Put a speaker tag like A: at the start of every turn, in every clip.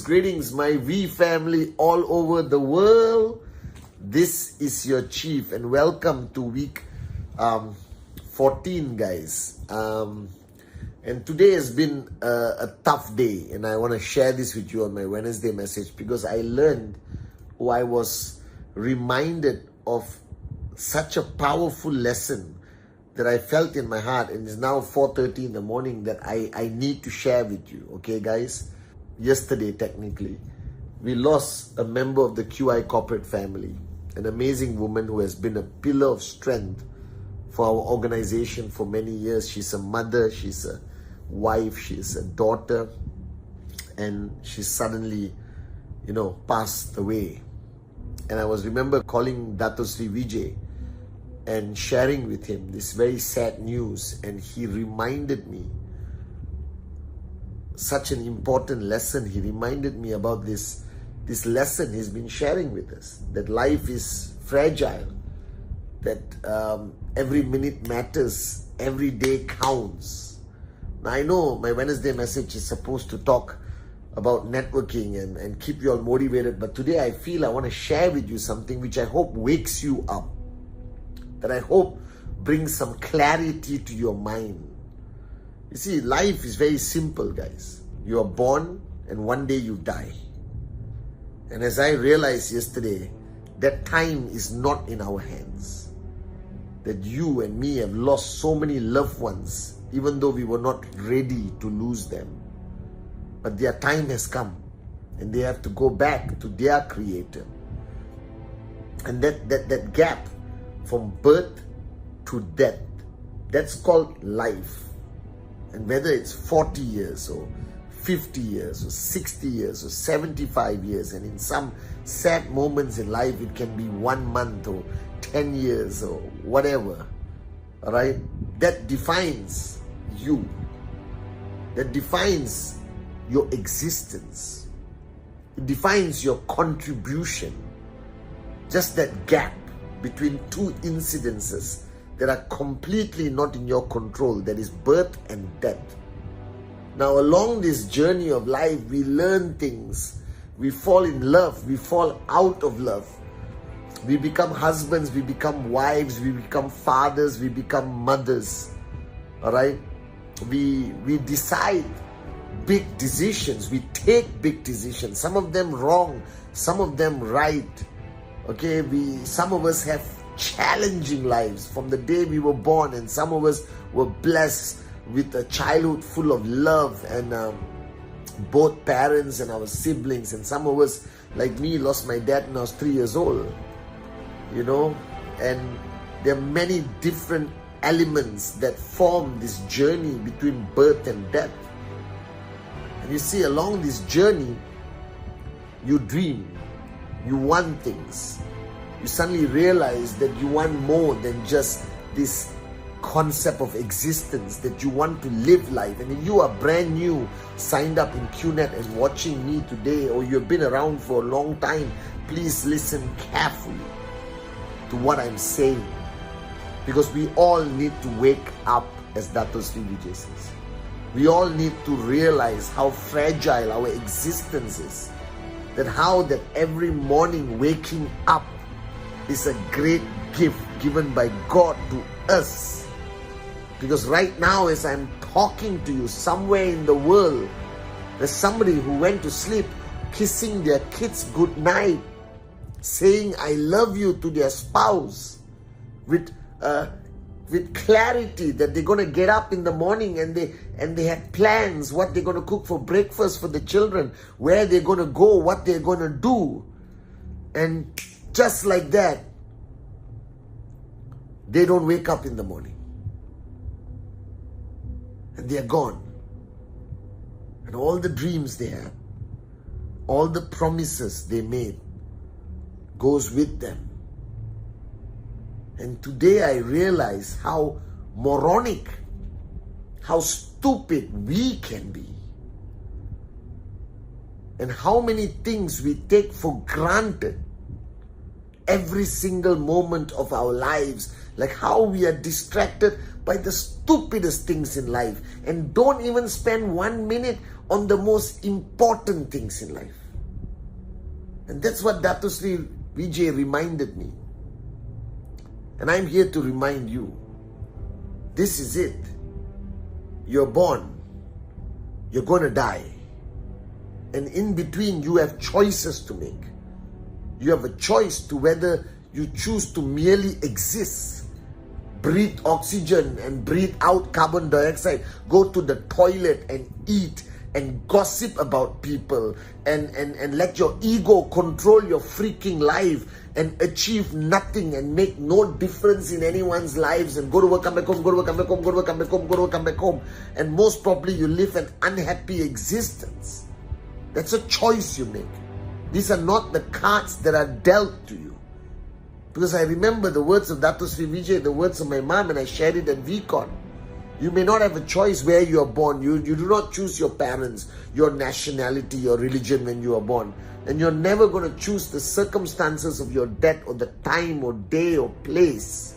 A: Greetings, my V family all over the world. This is your Chief, and welcome to week 14, guys. And today has been a tough day, and I want to share this with you on my Wednesday message because I learned, or I was reminded of such a powerful lesson that I felt in my heart, and it's now 4:30 in the morning that I need to share with you. Okay, guys? Yesterday, technically, we lost a member of the QI corporate family, an amazing woman who has been a pillar of strength for our organization for many years. She's a mother, she's a wife, she's a daughter, and she suddenly, passed away. And I remember calling Dato Sri Vijay and sharing with him this very sad news, and he reminded me such an important lesson. He reminded me about this lesson he's been sharing with us, that life is fragile, that every minute matters, every day counts. Now I know my Wednesday message is supposed to talk about networking and keep you all motivated, but today I feel I want to share with you something which I hope wakes you up, that I hope brings some clarity to your mind. You see, life is very simple, guys. You are born and one day you die. And as I realized yesterday, that time is not in our hands. That you and me have lost so many loved ones, even though we were not ready to lose them. But their time has come, and they have to go back to their Creator. And that gap from birth to death, that's called life. And whether it's 40 years or 50 years or 60 years or 75 years, and in some sad moments in life it can be 1 month or 10 years or whatever, all right? That defines you. That defines your existence. It defines your contribution. Just that gap between two incidences that are completely not in your control, that is birth and death. Now, along this journey of life, we learn things. We fall in love. We fall out of love. We become husbands. We become wives. We become fathers. We become mothers. All right? We decide big decisions. We take big decisions. Some of them wrong. Some of them right. Okay? Some of us have challenging lives from the day we were born, and some of us were blessed with a childhood full of love and both parents and our siblings, and some of us, like me, lost my dad when I was 3 years old, and there are many different elements that form this journey between birth and death. And you see, along this journey, you dream, you want things. You suddenly realize that you want more than just this concept of existence, that you want to live life. And if you are brand new, signed up in QNet and watching me today, or you've been around for a long time, please listen carefully to what I'm saying. Because we all need to wake up, as Dato Sri Vijay says. We all need to realize how fragile our existence is. That every morning waking up is a great gift given by God to us. Because right now, as I'm talking to you, somewhere in the world, there's somebody who went to sleep kissing their kids goodnight, saying I love you to their spouse, with clarity that they're going to get up in the morning and they had plans, what they're going to cook for breakfast for the children, where they're going to go, what they're going to do. And just like that, They don't wake up in the morning. And they are gone. And all the dreams they had, all the promises they made goes with them. And today I realize how moronic, how stupid we can be. And how many things we take for granted every single moment of our lives. Like how we are distracted by the stupidest things in life and don't even spend 1 minute on the most important things in life. And that's what Dato Sri Vijay reminded me. And I'm here to remind you, this is it. You're born, you're going to die. And in between, you have choices to make. You have a choice to whether you choose to merely exist, breathe oxygen and breathe out carbon dioxide, go to the toilet and eat and gossip about people and let your ego control your freaking life and achieve nothing and make no difference in anyone's lives and go to work, come back home, go to work, come back home, go to work, come back home, go to work, come back home. And most probably you live an unhappy existence. That's a choice you make. These are not the cards that are dealt to you. Because I remember the words of Dato Sri Vijay, the words of my mom, and I shared it at VCon. You may not have a choice where you are born. You do not choose your parents, your nationality, your religion when you are born. And you're never going to choose the circumstances of your death or the time or day or place.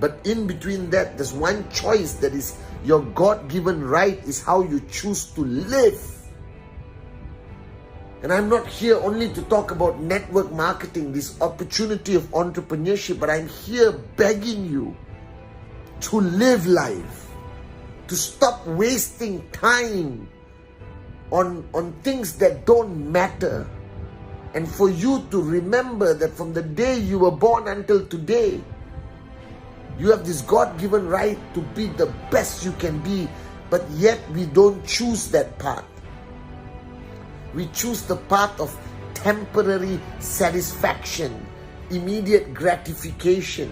A: But in between that, there's one choice that is your God-given right, is how you choose to live. And I'm not here only to talk about network marketing, this opportunity of entrepreneurship, but I'm here begging you to live life, to stop wasting time on things that don't matter, and for you to remember that from the day you were born until today, you have this God-given right to be the best you can be, but yet we don't choose that path. We choose the path of temporary satisfaction, immediate gratification,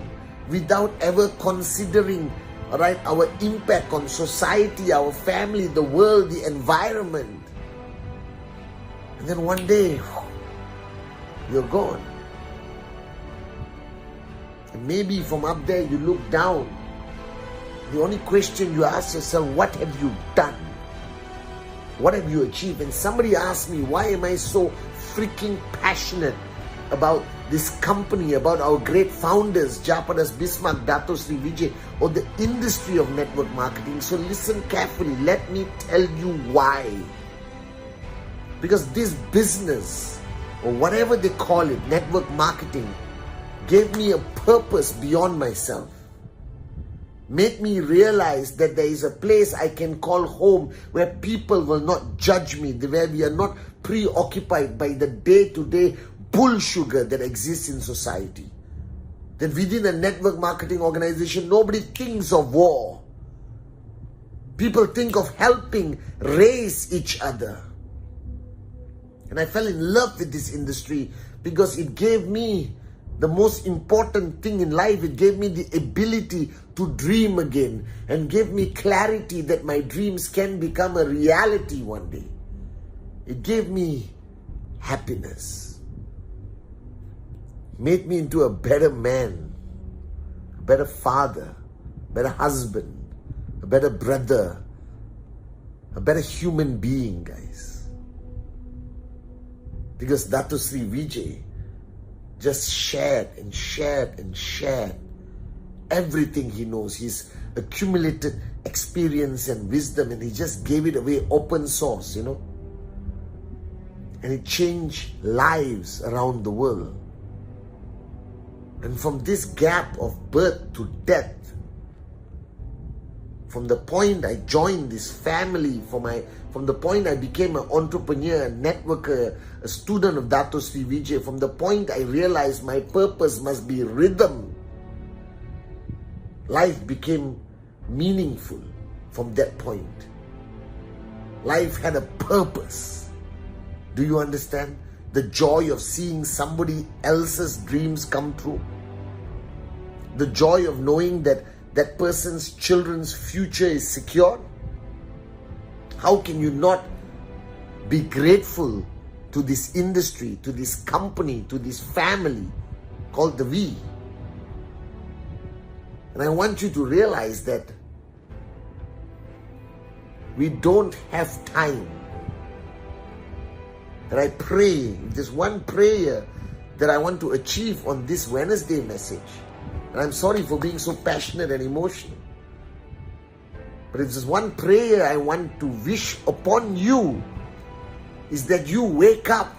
A: without ever considering, our impact on society, our family, the world, the environment. And then one day, you're gone. And maybe from up there you look down. The only question you ask yourself, what have you done? What have you achieved? And somebody asked me, why am I so freaking passionate about this company, about our great founders, Japadas Bismarck, Dato Sri Vijay, or the industry of network marketing? So listen carefully. Let me tell you why. Because this business, or whatever they call it, network marketing, gave me a purpose beyond myself. Made me realize that there is a place I can call home where people will not judge me, where we are not preoccupied by the day-to-day bull sugar that exists in society. That within a network marketing organization, nobody thinks of war. People think of helping raise each other. And I fell in love with this industry because it gave me the most important thing in life. It gave me the ability to dream again and gave me clarity that my dreams can become a reality one day. It gave me happiness. Made me into a better man, a better father, a better husband, a better brother, a better human being, guys. Because Dato Sri Vijay just shared and shared and shared everything he knows. He's accumulated experience and wisdom, and he just gave it away open source, And it changed lives around the world. And from this gap of birth to death, from the point I joined this family, from the point I became an entrepreneur, a networker, a student of Dato Sri Vijay, from the point I realized my purpose must be rhythm, life became meaningful from that point. Life had a purpose. Do you understand? The joy of seeing somebody else's dreams come true. the joy of knowing that that person's children's future is secured? How can you not be grateful to this industry, to this company, to this family called the V? And I want you to realize that we don't have time. And I pray, if there's one prayer that I want to achieve on this Wednesday message, and I'm sorry for being so passionate and emotional, but if there's one prayer I want to wish upon you, is that you wake up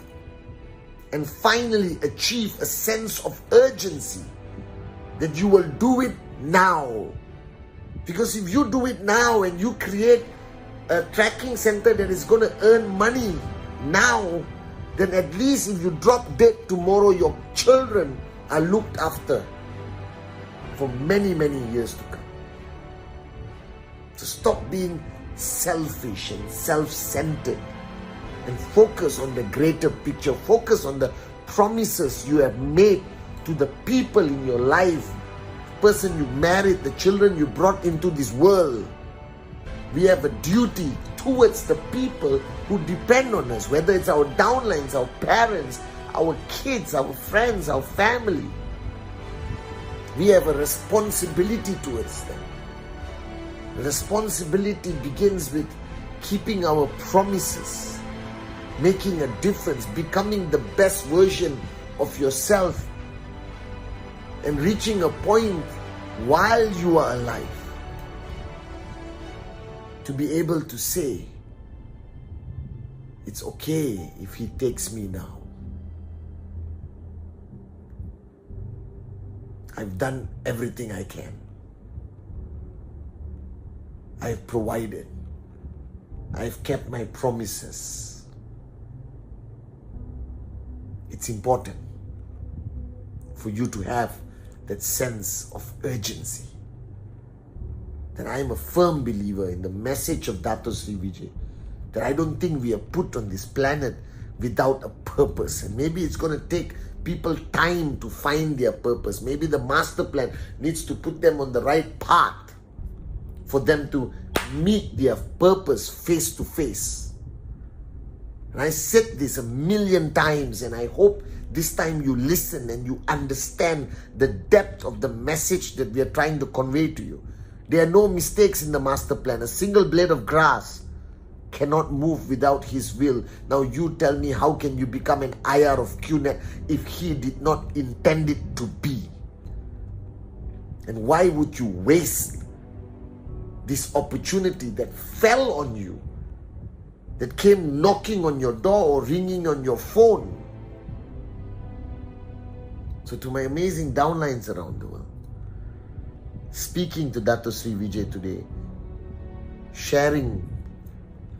A: and finally achieve a sense of urgency, that you will do it now. Because if you do it now and you create a tracking center that is going to earn money now, then at least if you drop dead tomorrow, your children are looked after for many, many years to come. So stop being selfish and self-centered and focus on the greater picture. Focus on the promises you have made to the people in your life, the person you married, the children you brought into this world. We have a duty towards the people who depend on us, whether it's our downlines, our parents, our kids, our friends, our family. We have a responsibility towards them. The responsibility begins with keeping our promises, making a difference, becoming the best version of yourself, and reaching a point while you are alive to be able to say, it's okay if he takes me now. I've done everything I can. I've provided. I've kept my promises. It's important for you to have that sense of urgency. That I am a firm believer in the message of Dato Sri Vijay, that I don't think we are put on this planet without a purpose. And maybe it's going to take people time to find their purpose. Maybe the master plan needs to put them on the right path for them to meet their purpose face to face. And I said this a million times, and I hope this time you listen and you understand the depth of the message that we are trying to convey to you. There are no mistakes in the master plan. A single blade of grass cannot move without his will. Now you tell me, how can you become an IR of QNet if he did not intend it to be? And why would you waste this opportunity that fell on you, that came knocking on your door or ringing on your phone? So to my amazing downlines around the world, speaking to Dato Sri Vijay today, sharing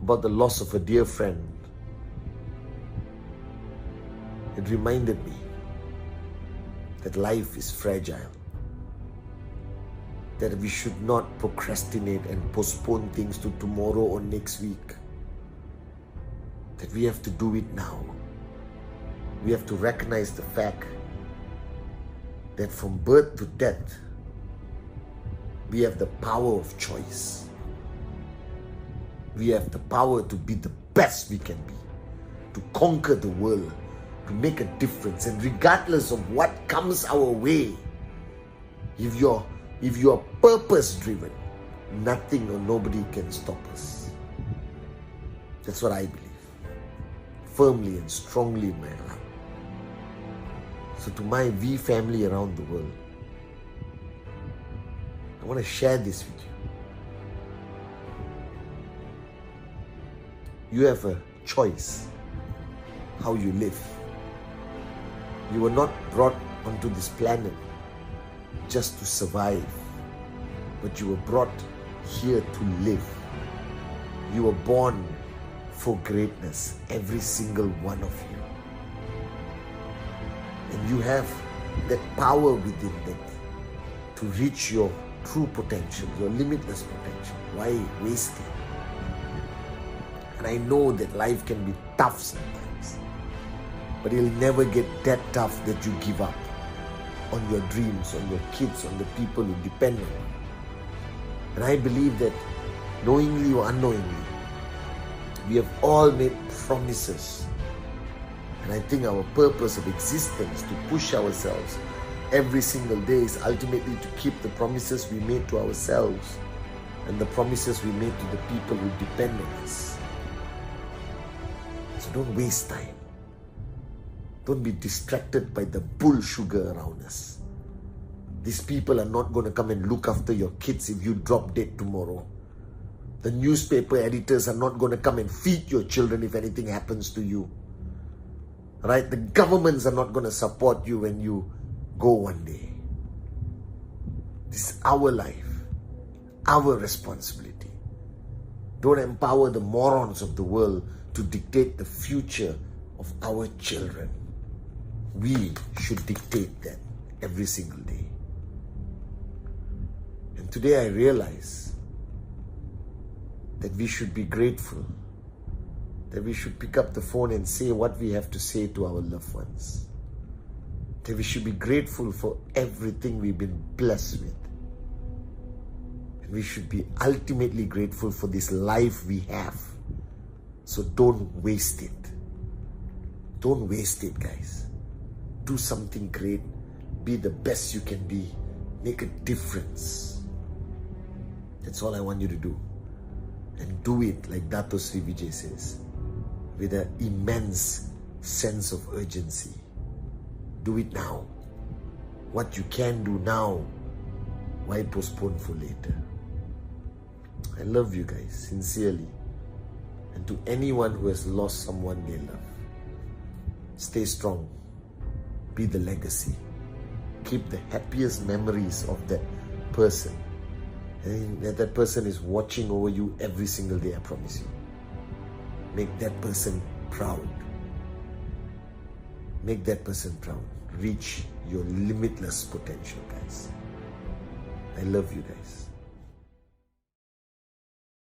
A: about the loss of a dear friend, it reminded me that life is fragile, that we should not procrastinate and postpone things to tomorrow or next week, that we have to do it now. We have to recognize the fact that from birth to death, we have the power of choice. We have the power to be the best we can be, to conquer the world, to make a difference. And regardless of what comes our way, if you're purpose driven, nothing or nobody can stop us. That's what I believe, firmly and strongly in my heart. So to my V family around the world, I want to share this with you. You have a choice how you live. You were not brought onto this planet just to survive, but you were brought here to live. You were born for greatness, every single one of you. And you have that power within that to reach your true potential, your limitless potential. Why waste it? And I know that life can be tough sometimes, but it'll never get that tough that you give up. on your dreams, on your kids, on the people who depend on you. And I believe that knowingly or unknowingly, we have all made promises. And I think our purpose of existence to push ourselves every single day is ultimately to keep the promises we made to ourselves and the promises we made to the people who depend on us. So don't waste time. Don't be distracted by the bull sugar around us. These people are not going to come and look after your kids if you drop dead tomorrow. The newspaper editors are not going to come and feed your children if anything happens to you. Right? The governments are not going to support you when you go one day. This is our life, our responsibility. Don't empower the morons of the world to dictate the future of our children. We should dictate that every single day. And today I realize that we should be grateful, that we should pick up the phone and say what we have to say to our loved ones, that we should be grateful for everything we've been blessed with, and we should be ultimately grateful for this life we have. So don't waste it. Don't waste it, guys. Do something great. Be the best you can be. Make a difference. That's all I want you to do. And do it, like Dato Sri Vijay says, with an immense sense of urgency. Do it now. What you can do now, why postpone for later? I love you guys, sincerely. And to anyone who has lost someone they love, stay strong. Be the legacy. Keep the happiest memories of that person. And that person is watching over you every single day, I promise you. Make that person proud. Make that person proud. Reach your limitless potential, guys. I love you guys.